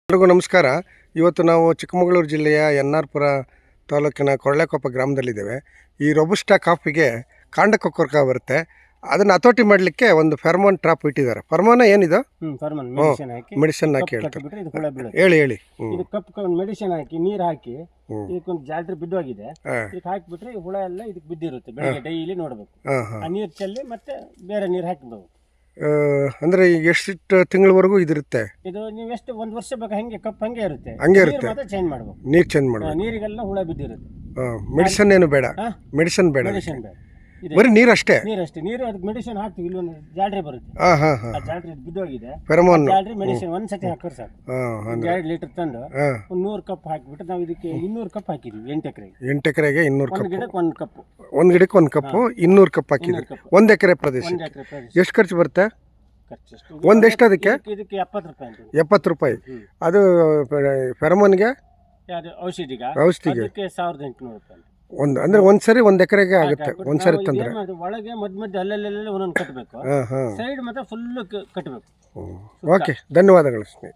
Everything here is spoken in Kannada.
ಎಲ್ಲರಿಗೂ ನಮಸ್ಕಾರ. ಇವತ್ತು ನಾವು ಚಿಕ್ಕಮಗಳೂರು ಜಿಲ್ಲೆಯ ಎನ್ನಾರ್ಪುರ ತಾಲೂಕಿನ ಕೊರಳೆಕೊಪ್ಪ ಗ್ರಾಮದಲ್ಲಿದ್ದೇವೆ. ಈ ರೋಬಸ್ಟಾ ಕಾಫಿಗೆ ಕಾಂಡ ಕೊಕ್ಕರ್ಕ ಬರುತ್ತೆ. ಅದನ್ನು ಹತೋಟಿ ಮಾಡಲಿಕ್ಕೆ ಒಂದು ಫೆರ್ಮೋನ್ ಟ್ರಾಪ್ ಇಟ್ಟಿದ್ದಾರೆ. ಫೆರ್ಮೋನ್ ಏನಿದು? ಮೆಡಿಸಿನ್ ಹಾಕಿ ಹೇಳಿ. ಇದು ಕಪ್ ಮೆಡಿಸಿನ್ ಹಾಕಿ ನೀರು ಹಾಕಿ ಇದಕ್ಕೊಂದು ಜಾಲ್ಟ್ರಿ ಬಿದ್ದೋಗಿದೆ. ಇದಕ್ಕೆ ಹಾಕಿಬಿಟ್ರೆ ಹುಳ ಎಲ್ಲ ಇದಕ್ಕೆ ಬಿದ್ದಿರುತ್ತೆ. ಬೆಳಗ್ಗೆ ಡೈಲಿ ನೋಡ್ಬೇಕು. ಆ ನೀರು ಚೆಲ್ಲಿ ಮತ್ತೆ ಬೇರೆ ನೀರು ಹಾಕಿಬಿಡ್ಬೇಕು. ಅಂದ್ರೆ ಎಷ್ಟು ತಿಂಗಳವರೆಗೂ ಇದಿರುತ್ತೆ ಇದು? ನೀವು ಎಷ್ಟು ಒಂದು ವರ್ಷ ಬೇಕು ಹಂಗೆ ಕಪ್ ಹಂಗೆ ಇರುತ್ತೆ. ಚೇಂಜ್ ಮಾಡ್ಬೇಕು. ನೀರು ಚೇಂಜ್ ಮಾಡ್ಬೇಕು. ನೀರಿಗೆಲ್ಲ ಹುಳ ಬಿದ್ದಿರುತ್ತೆ. ಮೆಡಿಸಿನ್ ಏನು ಬೇಡ? ಮೆಡಿಸಿನ್ ಬೇಡ, ಬರೀ ನೀರು ಅಷ್ಟೇ. ನೀರು ಅದಕ್ಕೆ ಮೆಡಿಸಿನ್ ಹಾಕ್ತೀವಿ. ಇಲ್ಲೊಂದು ಜಾಲ್ಟ್ರಿ ಬರುತ್ತೆ. ಆ ಜಾಲ್ಟ್ರಿ ಬಿದ್ದೋಗಿದೆ. ಫೆರಮೋನ್ ಜಾಲ್ಟ್ರಿ ಮೆಡಿಸಿನ್ ಒಂದ್ಸತಿ ಹಾಕೋರು ಸಾಕು. 2 ಲೀಟರ್ ತಂದು 100 ಕಪ್ ಹಾಕಿಬಿಟ್ಟು ನಾವು ಇದಕ್ಕೆ 200 ಕಪ್ ಹಾಕಿದ್ವಿ. 8 ಎಕರೆಗೆ 200 ಕಪ್. ಗಿಡಕ್ಕೆ 1 ಕಪ್. ಒಂದು ಗಿಡಕ್ಕೆ 1 ಕಪ್ 200 ಕಪ್ ಹಾಕಿದ್ವಿ. 1 ಎಕರೆ ಪ್ರದೇಶ. ಎಷ್ಟು ಖರ್ಚು ಬರುತ್ತೆ? ಒಂದು ಎಷ್ಟು ಅದಕ್ಕೆ? ಇದಕ್ಕೆ 70 ರೂಪಾಯಿ. 70 ರೂಪಾಯಿ. ಅದು ಫೆರಮೋನ್ಗೆ ಔಷಧಿಗೆ 1800 ರೂಪಾಯಿ. ಅಂದ್ರೆ ಒಂದ್ಸರಿ 1 ಎಕರೆಗೆ ಆಗುತ್ತೆ. ಒಂದ್ಸರಿ ತಂದ್ರೆ ಒಳಗೆ ಮಧ್ಯ ಅಲ್ಲೆಲ್ಲ ಒಂದೊಂದು ಕಟ್ಟಬೇಕು. ಸೈಡ್ ಮತ್ತೆ ಫುಲ್ ಕಟ್ಟಬೇಕು. ಓಕೆ, ಧನ್ಯವಾದಗಳು ಸ್ನೇಹಿತರೆ.